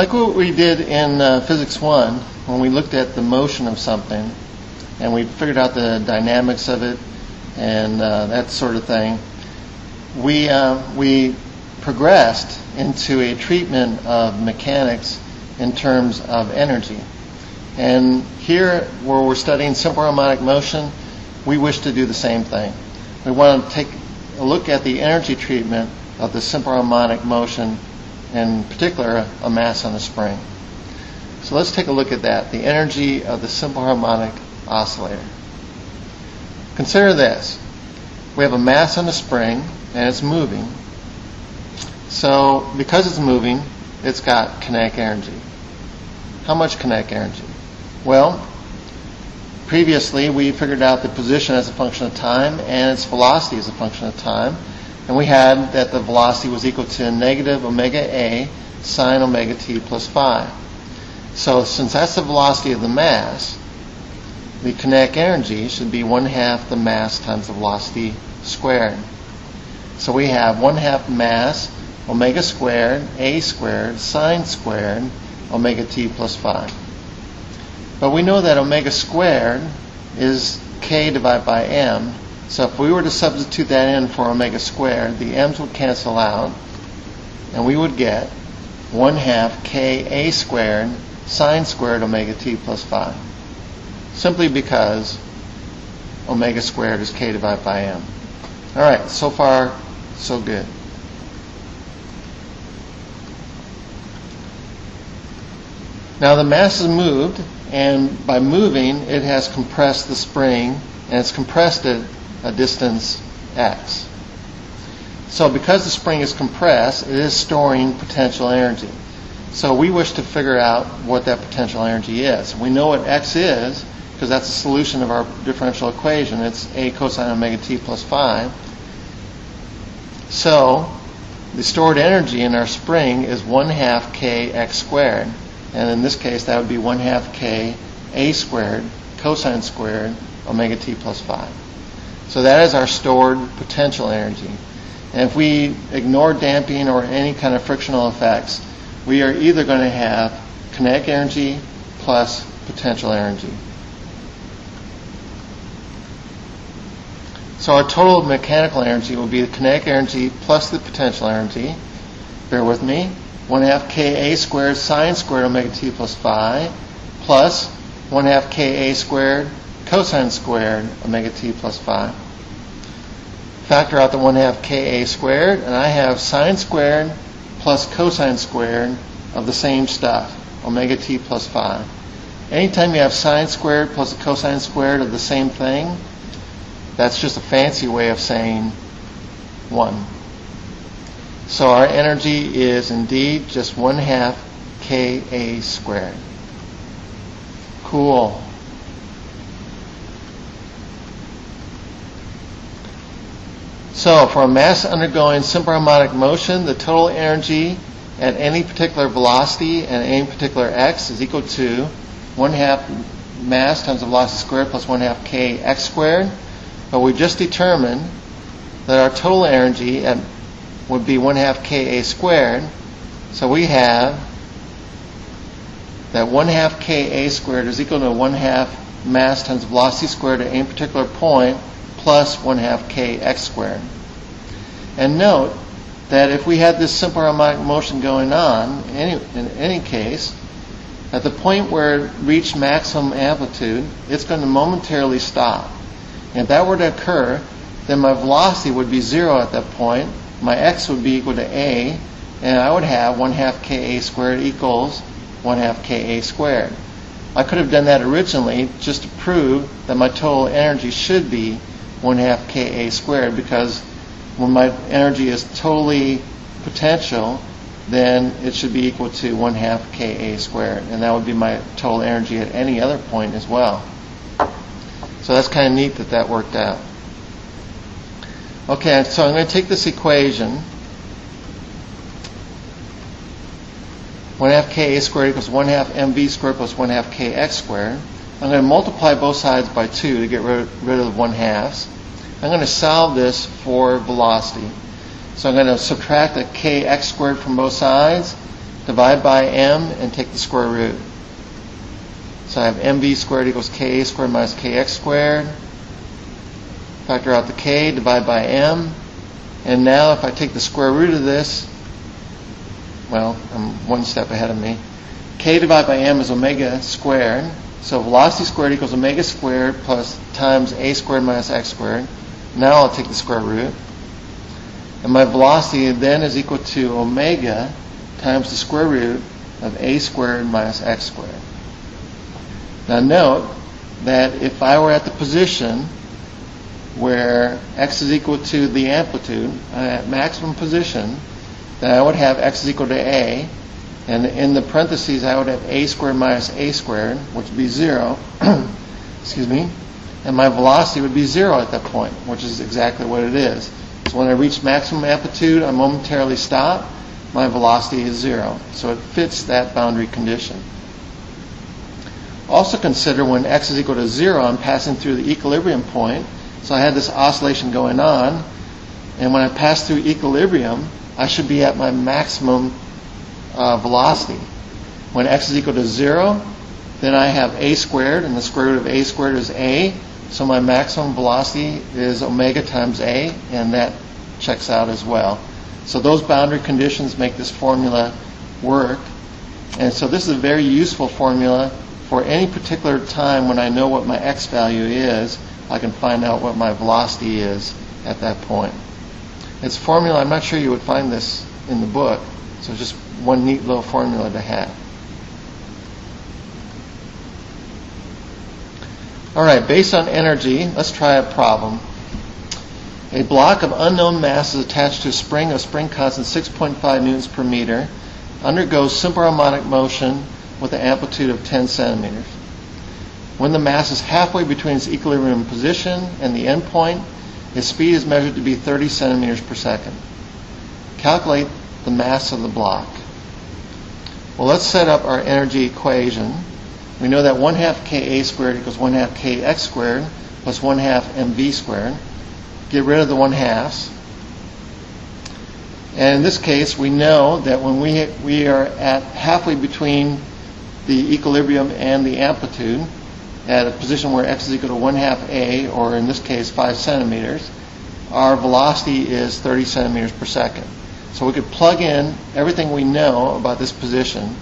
Like what we did in Physics 1, when we looked at the motion of something, and we figured out the dynamics of it, and that sort of thing, we progressed into a treatment of mechanics in terms of energy. And here, where we're studying simple harmonic motion, we wish to do the same thing. We want to take a look at the energy treatment of the simple harmonic motion, in particular a mass on a spring. So let's take a look at that, the energy of the simple harmonic oscillator. Consider this. We have a mass on a spring and it's moving. So because it's moving, it's got kinetic energy. How much kinetic energy? Well, previously we figured out the position as a function of time and its velocity as a function of time. And we had that the velocity was equal to negative omega a sine omega t plus phi. So since that's the velocity of the mass, the kinetic energy should be 1/2 the mass times the velocity squared. So we have 1/2 mass omega squared a squared sine squared omega t plus phi. But we know that omega squared is k divided by m. So if we were to substitute that in for omega squared, the m's would cancel out, and we would get 1/2 k a squared sine squared omega t plus phi. Simply because omega squared is k divided by m. All right, so far, so good. Now the mass has moved, and by moving, it has compressed the spring, and it's compressed it a distance x. So because the spring is compressed, it is storing potential energy. So we wish to figure out what that potential energy is. We know what x is because that's the solution of our differential equation. It's a cosine omega t plus phi. So the stored energy in our spring is 1/2 k x squared. And in this case, that would be 1/2 k a squared cosine squared omega t plus phi. So that is our stored potential energy. And if we ignore damping or any kind of frictional effects, we are either going to have kinetic energy plus potential energy. So our total mechanical energy will be the kinetic energy plus the potential energy. Bear with me. 1/2 k a squared sine squared omega t plus phi plus 1/2 k a squared cosine squared omega t plus phi. Factor out the 1/2 k a squared, and I have sine squared plus cosine squared of the same stuff, omega t plus phi. Anytime you have sine squared plus a cosine squared of the same thing, that's just a fancy way of saying 1. So our energy is indeed just 1/2 k a squared. Cool. So for a mass undergoing simple harmonic motion, the total energy at any particular velocity and any particular x is equal to 1/2 mass times the velocity squared plus 1/2 k x squared. But we just determined that our total energy would be 1/2 k a squared. So we have that 1/2 k a squared is equal to 1/2 mass times velocity squared at any particular point plus 1/2 k x squared. And note that if we had this simple harmonic motion going on, in any case, at the point where it reached maximum amplitude, it's going to momentarily stop. And if that were to occur, then my velocity would be 0 at that point, my x would be equal to a, and I would have 1/2 k a squared equals 1/2 k a squared. I could have done that originally just to prove that my total energy should be 1/2 k a squared, because when my energy is totally potential, then it should be equal to 1/2 k a squared, and that would be my total energy at any other point as well. So that's kind of neat that that worked out. Okay, so I'm going to take this equation, 1/2 k a squared equals 1/2 mv squared plus 1/2 k x squared. I'm going to multiply both sides by 2 to get rid of the 1/2s. I'm going to solve this for velocity. So I'm going to subtract the kx squared from both sides, divide by m, and take the square root. So I have mv squared equals ka squared minus kx squared. Factor out the k, divide by m. And now if I take the square root of this, well, I'm one step ahead of me. K divided by m is omega squared. So velocity squared equals omega squared plus times a squared minus x squared. Now I'll take the square root. And my velocity then is equal to omega times the square root of a squared minus x squared. Now note that if I were at the position where x is equal to the amplitude, at maximum position, then I would have x is equal to a, and in the parentheses I would have a squared minus a squared, which would be 0, excuse me, and my velocity would be 0 at that point, which is exactly what it is. So when I reach maximum amplitude, I momentarily stop, my velocity is 0. So it fits that boundary condition. Also consider when x is equal to 0, I'm passing through the equilibrium point. So I had this oscillation going on, and when I pass through equilibrium, I should be at my maximum velocity. When x is equal to 0, then I have a squared, and the square root of a squared is a, so my maximum velocity is omega times a, and that checks out as well. So those boundary conditions make this formula work, and so this is a very useful formula for any particular time when I know what my x value is. I can find out what my velocity is at that point. It's a formula, I'm not sure you would find this in the book, so just one neat little formula to have. Alright, based on energy, let's try a problem. A block of unknown mass is attached to a spring of spring constant 6.5 newtons per meter, undergoes simple harmonic motion with an amplitude of 10 centimeters. When the mass is halfway between its equilibrium position and the end point, its speed is measured to be 30 centimeters per second. Calculate the mass of the block. Well, let's set up our energy equation. We know that 1/2 Ka squared equals 1/2 Kx squared plus 1/2 mv squared. Get rid of the 1/2s. And in this case, we know that when we are at halfway between the equilibrium and the amplitude, at a position where x is equal to 1/2 a, or in this case 5 centimeters, our velocity is 30 centimeters per second. So we could plug in everything we know about this position.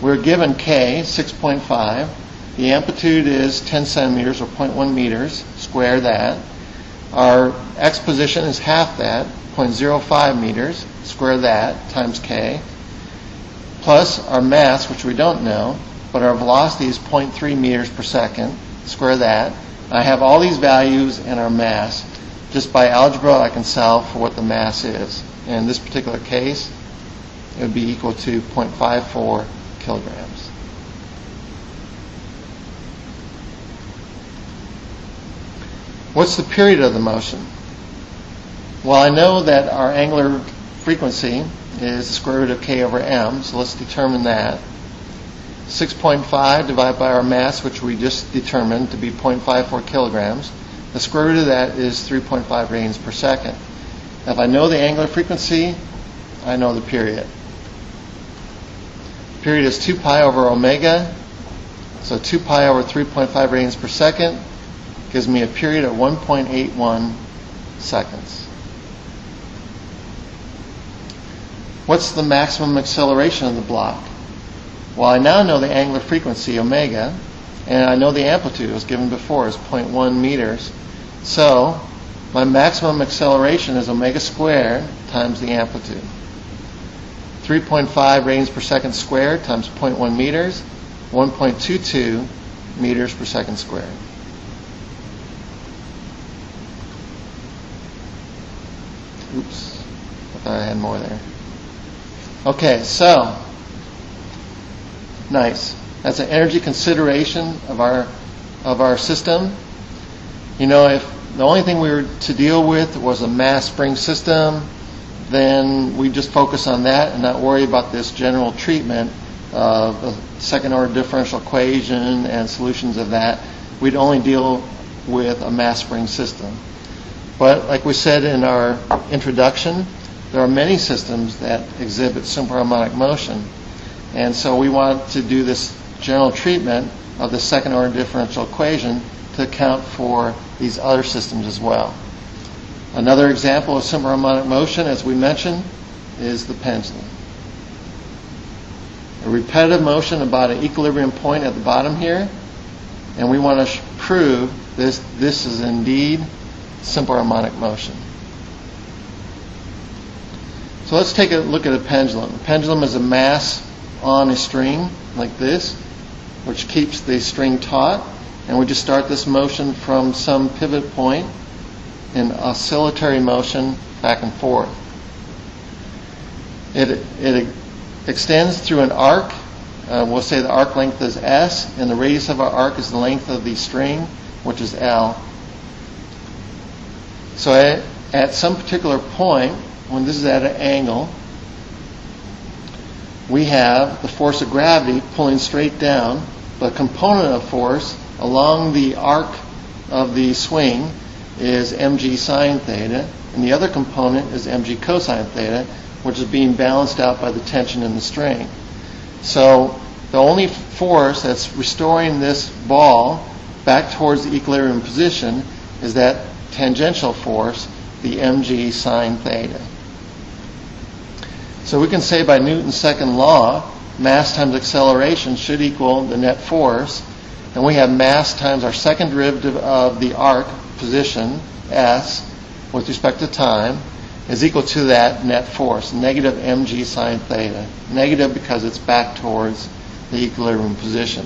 We're given k, 6.5. The amplitude is 10 centimeters, or 0.1 meters. Square that. Our x position is half that, 0.05 meters. Square that, times k. Plus our mass, which we don't know, but our velocity is 0.3 meters per second. Square that. I have all these values and our mass. Just by algebra, I can solve for what the mass is. In this particular case, it would be equal to 0.54 kilograms. What's the period of the motion? Well, I know that our angular frequency is the square root of k over m, so let's determine that. 6.5 divided by our mass, which we just determined to be 0.54 kilograms. The square root of that is 3.5 radians per second. If I know the angular frequency, I know the period. Period is 2 pi over omega, so 2 pi over 3.5 radians per second gives me a period of 1.81 seconds. What's the maximum acceleration of the block? Well, I now know the angular frequency, omega, and I know the amplitude, it was given before, is 0.1 meters. So my maximum acceleration is omega squared times the amplitude. 3.5 radians per second squared times 0.1 meters, 1.22 meters per second squared. Oops, I thought I had more there. Okay, so nice. That's an energy consideration of our system. You know, if the only thing we were to deal with was a mass spring system, then we just focus on that and not worry about this general treatment of a second order differential equation and solutions of that. We'd only deal with a mass spring system. But like we said in our introduction, there are many systems that exhibit simple harmonic motion. And so we want to do this general treatment of the second order differential equation to account for these other systems as well. Another example of simple harmonic motion, as we mentioned, is the pendulum. A repetitive motion about an equilibrium point at the bottom here, and we want to prove this is indeed simple harmonic motion. So let's take a look at a pendulum. A pendulum is a mass on a string like this, which keeps the string taut, and we just start this motion from some pivot point in oscillatory motion back and forth. It extends through an arc. We'll say the arc length is S, and the radius of our arc is the length of the string, which is L. So at some particular point, when this is at an angle, we have the force of gravity pulling straight down. The component of force along the arc of the swing is mg sine theta, and the other component is mg cosine theta, which is being balanced out by the tension in the string. So the only force that's restoring this ball back towards the equilibrium position is that tangential force, the mg sine theta. So we can say by Newton's second law, mass times acceleration should equal the net force, and we have mass times our second derivative of the arc position, S, with respect to time, is equal to that net force, negative mg sine theta. Negative because it's back towards the equilibrium position.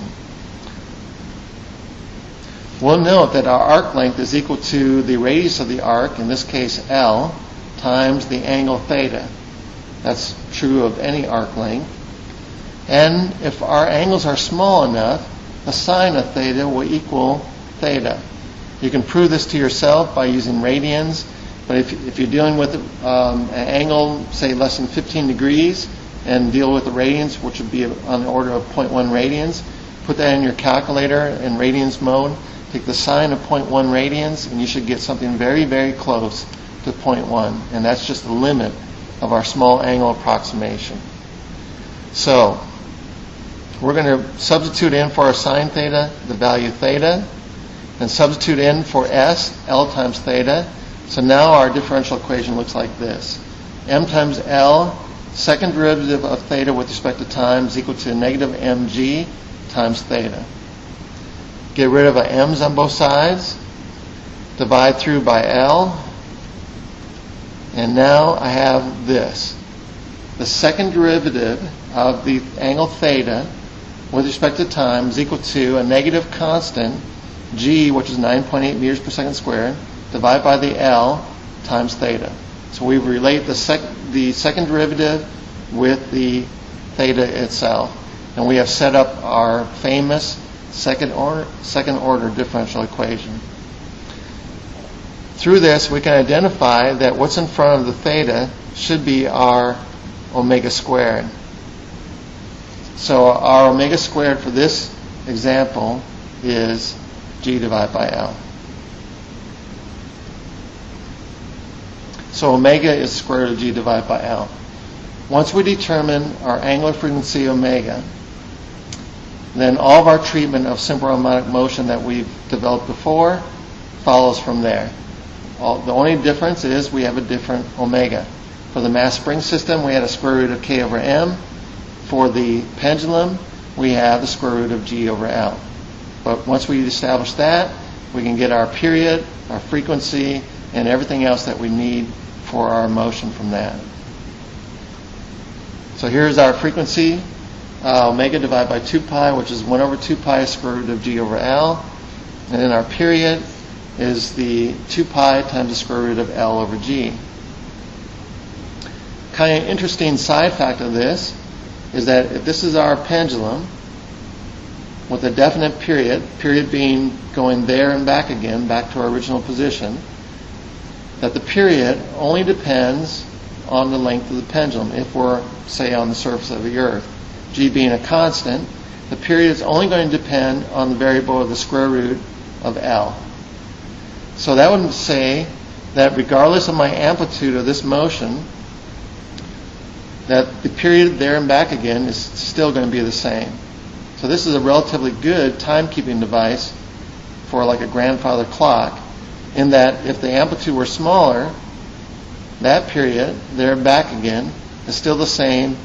We'll note that our arc length is equal to the radius of the arc, in this case L, times the angle theta. That's true of any arc length. And if our angles are small enough, the sine of theta will equal theta. You can prove this to yourself by using radians, but if you're dealing with an angle, say less than 15 degrees, and deal with the radians, which would be on the order of 0.1 radians, put that in your calculator in radians mode, take the sine of 0.1 radians, and you should get something very, very close to 0.1, and that's just the limit of our small angle approximation. So we're going to substitute in for our sine theta the value theta, and substitute in for S, L times theta. So now our differential equation looks like this. M times L, second derivative of theta with respect to time, is equal to negative mg times theta. Get rid of our m's on both sides, divide through by L, and now I have this. The second derivative of the angle theta with respect to time is equal to a negative constant, g, which is 9.8 meters per second squared, divided by the L times theta. So we relate the second derivative with the theta itself. And we have set up our famous second order differential equation. Through this, we can identify that what's in front of the theta should be our omega squared. So our omega squared for this example is g divided by L. So omega is square root of g divided by L. Once we determine our angular frequency omega, then all of our treatment of simple harmonic motion that we've developed before follows from there. The only difference is we have a different omega. For the mass spring system, we had a square root of k over m. For the pendulum, we have the square root of g over L. But once we establish that, we can get our period, our frequency, and everything else that we need for our motion from that. So here's our frequency, omega divided by 2 pi, which is 1 over 2 pi square root of g over L. And then our period is the 2 pi times the square root of L over g. Kind of interesting side fact of this is that if this is our pendulum with a definite period being going there and back again, back to our original position, that the period only depends on the length of the pendulum. If we're, say, on the surface of the Earth, g being a constant, the period is only going to depend on the variable of the square root of L. So that would say that regardless of my amplitude of this motion, that the period there and back again is still going to be the same. So this is a relatively good timekeeping device for like a grandfather clock, in that if the amplitude were smaller, that period there and back again is still the same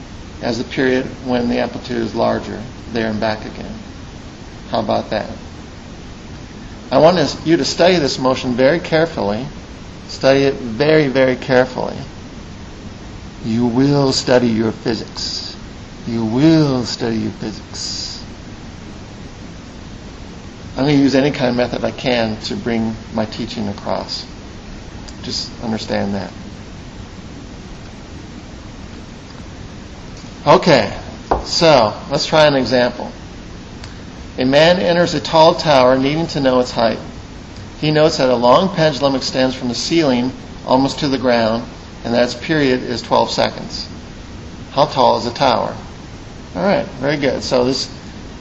as the period when the amplitude is larger, there and back again. How about that? I want you to study this motion very carefully. Study it very, very carefully. You will study your physics. You will study your physics. I'm going to use any kind of method I can to bring my teaching across. Just understand that. Okay, so let's try an example. A man enters a tall tower needing to know its height. He notes that a long pendulum extends from the ceiling almost to the ground, and that its period is 12 seconds. How tall is the tower? All right, very good. So this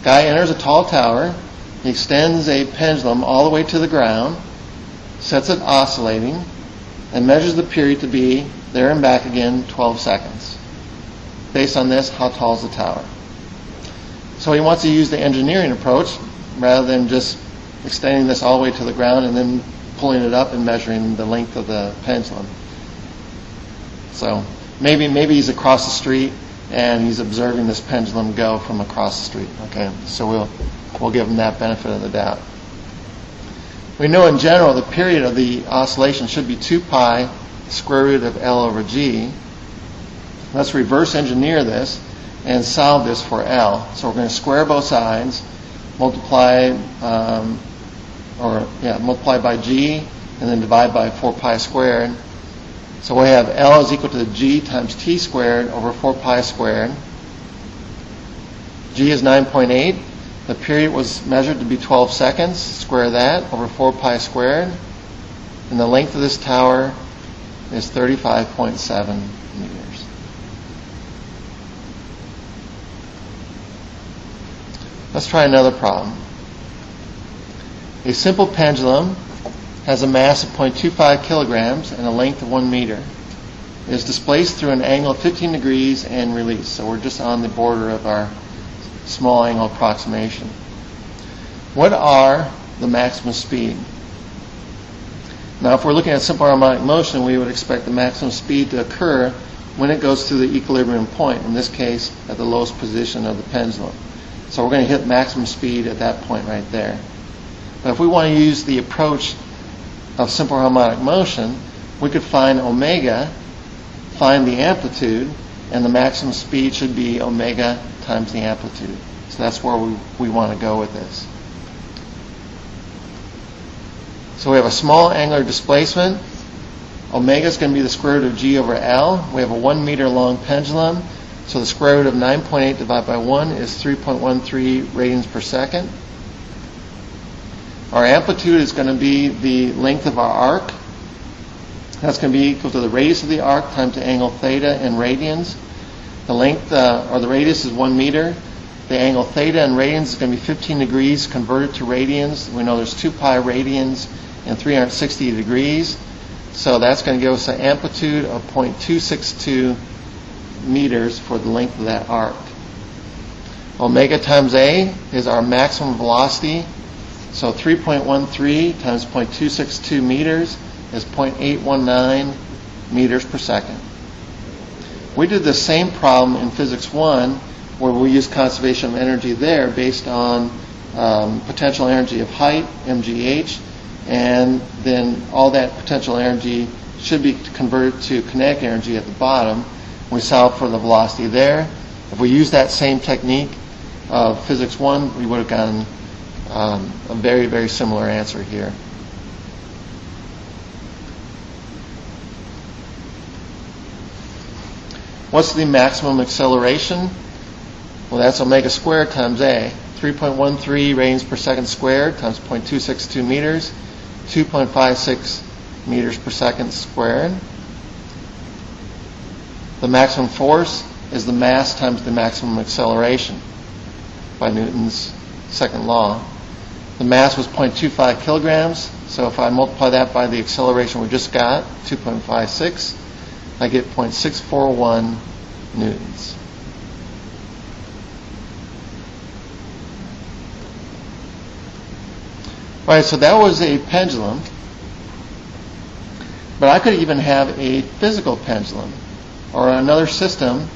guy enters a tall tower. He extends a pendulum all the way to the ground, sets it oscillating, and measures the period to be, there and back again, 12 seconds. Based on this, how tall is the tower? So he wants to use the engineering approach rather than just extending this all the way to the ground and then pulling it up and measuring the length of the pendulum. So maybe he's across the street and he's observing this pendulum go from across the street. Okay, so we'll give him that benefit of the doubt. We know in general the period of the oscillation should be 2 pi square root of L over G. Let's reverse engineer this and solve this for L. So we're going to square both sides, multiply by G, and then divide by 4 pi squared. So we have L is equal to G times T squared over 4 pi squared. G is 9.8. The period was measured to be 12 seconds. Square that over 4 pi squared. And the length of this tower is 35.7 meters. Let's try another problem. A simple pendulum has a mass of 0.25 kilograms and a length of 1 meter. It is displaced through an angle of 15 degrees and released. So we're just on the border of our small angle approximation. What are the maximum speed? Now, if we're looking at simple harmonic motion, we would expect the maximum speed to occur when it goes through the equilibrium point, in this case, at the lowest position of the pendulum. So we're going to hit maximum speed at that point right there. But if we want to use the approach of simple harmonic motion, we could find omega, find the amplitude, and the maximum speed should be omega times the amplitude. So that's where we want to go with this. So we have a small angular displacement. Omega is going to be the square root of G over L. We have a 1 meter long pendulum. So the square root of 9.8 divided by 1 is 3.13 radians per second. Our amplitude is going to be the length of our arc. That's going to be equal to the radius of the arc times the angle theta in radians. The length, or the radius, is 1 meter. The angle theta in radians is going to be 15 degrees converted to radians. We know there's 2 pi radians and 360 degrees. So that's going to give us an amplitude of 0.262 meters for the length of that arc. Omega times A is our maximum velocity. So 3.13 times 0.262 meters is 0.819 meters per second. We did the same problem in Physics 1 where we used conservation of energy there based on potential energy of height, mgh, and then all that potential energy should be converted to kinetic energy at the bottom. We solved for the velocity there. If we used that same technique of Physics 1, we would have gotten a very, very similar answer here. What's the maximum acceleration? Well, that's omega squared times A. 3.13 radians per second squared times 0.262 meters, 2.56 meters per second squared. The maximum force is the mass times the maximum acceleration by Newton's second law. The mass was 0.25 kilograms, so if I multiply that by the acceleration we just got, 2.56, I get 0.641 newtons. All right, so that was a pendulum. But I could even have a physical pendulum or another system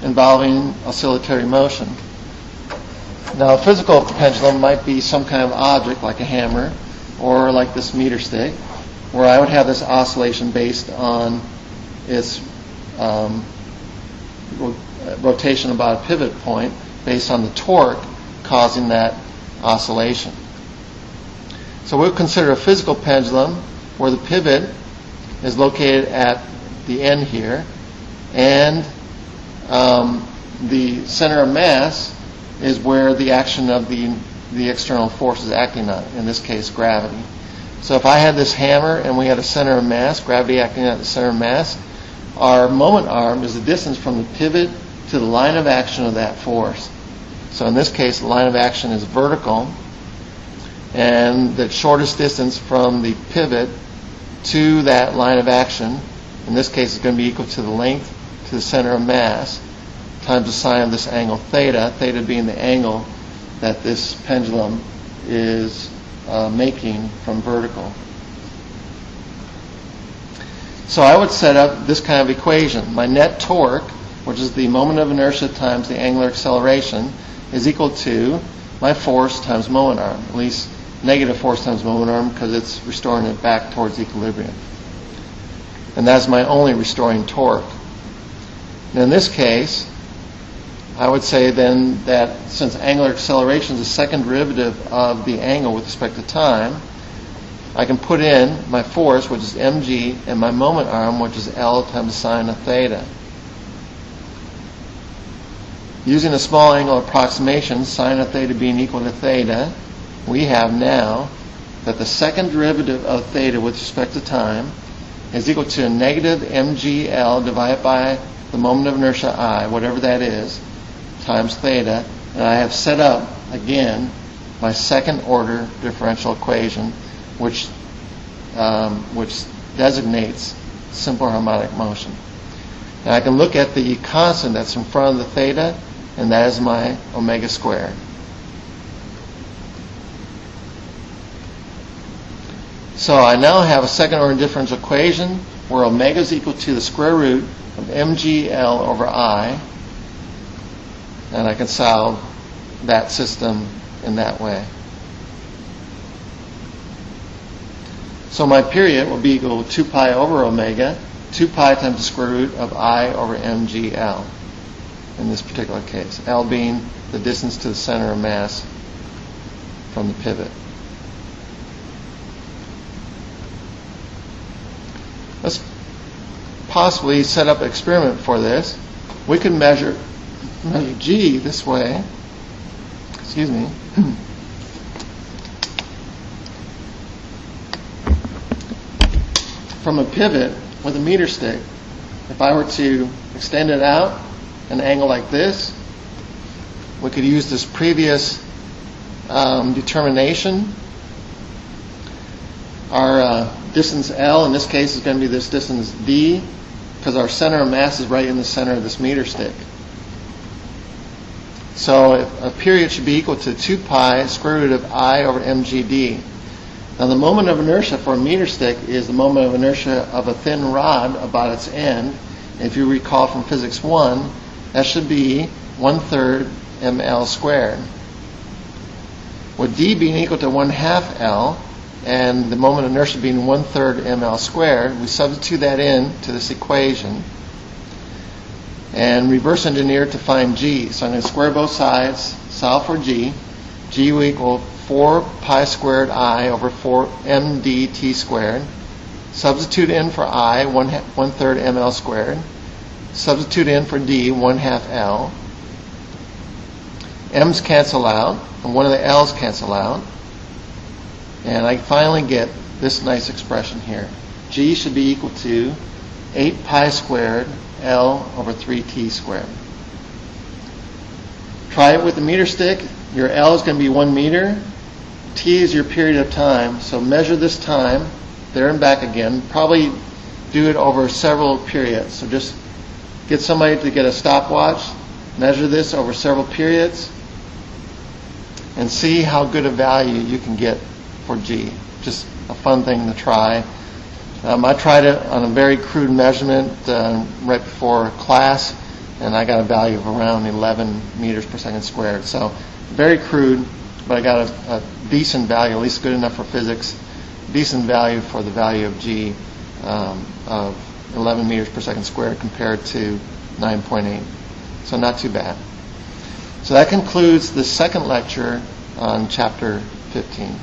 involving oscillatory motion. Now, a physical pendulum might be some kind of object like a hammer or like this meter stick, where I would have this oscillation based on its rotation about a pivot point based on the torque causing that oscillation. So we'll consider a physical pendulum where the pivot is located at the end here, and the center of mass is where the action of the external force is acting on, in this case gravity. So if I had this hammer and we had a center of mass, gravity acting at the center of mass, our moment arm is the distance from the pivot to the line of action of that force. So in this case, the line of action is vertical, and the shortest distance from the pivot to that line of action, in this case, is going to be equal to the length to the center of mass times the sine of this angle theta, theta being the angle that this pendulum is making from vertical. So I would set up this kind of equation. My net torque, which is the moment of inertia times the angular acceleration, is equal to my force times moment arm, at least negative force times moment arm, because it's restoring it back towards equilibrium. And that's my only restoring torque. And in this case, I would say then that since angular acceleration is the second derivative of the angle with respect to time, I can put in my force, which is mg, and my moment arm, which is L times sine of theta. Using a small angle approximation, sine of theta being equal to theta, we have now that the second derivative of theta with respect to time is equal to a negative mgl divided by the moment of inertia I, whatever that is, times theta. And I have set up, again, my second order differential equation, which designates simple harmonic motion. And I can look at the constant that's in front of the theta, and that is my omega squared. So I now have a second order differential equation where omega is equal to the square root of mgl over I, and I can solve that system in that way. So my period will be equal to 2 pi over omega, 2 pi times the square root of I over mgl in this particular case, L being the distance to the center of mass from the pivot. Let's possibly set up an experiment for this. We can measure G this way. Excuse me. From a pivot with a meter stick. If I were to extend it out an angle like this, we could use this previous determination. Our distance L in this case is going to be this distance D, because our center of mass is right in the center of this meter stick. So a period should be equal to 2 pi square root of I over mgd. Now the moment of inertia for a meter stick is the moment of inertia of a thin rod about its end. If you recall from physics 1, that should be 1/3 ml squared. With D being equal to 1/2 L, and the moment of inertia being 1/3 ml squared, we substitute that in to this equation and reverse engineer to find G. So I'm going to square both sides, solve for G. G will equal 4 pi squared I over 4 mdt squared. Substitute in for I, 1/3 ml squared. Substitute in for D, 1/2 L. M's cancel out, and one of the L's cancel out. And I finally get this nice expression here. G should be equal to 8 pi squared L over 3t squared. Try it with the meter stick. Your L is going to be 1 meter. T is your period of time. So measure this time, there and back again. Probably do it over several periods. So just get somebody to get a stopwatch, measure this over several periods, and see how good a value you can get for G. Just a fun thing to try. I tried it on a very crude measurement right before class, and I got a value of around 11 meters per second squared. So very crude, but I got a decent value, at least good enough for physics, decent value for the value of G of 11 meters per second squared compared to 9.8. So not too bad. So that concludes the second lecture on Chapter 15.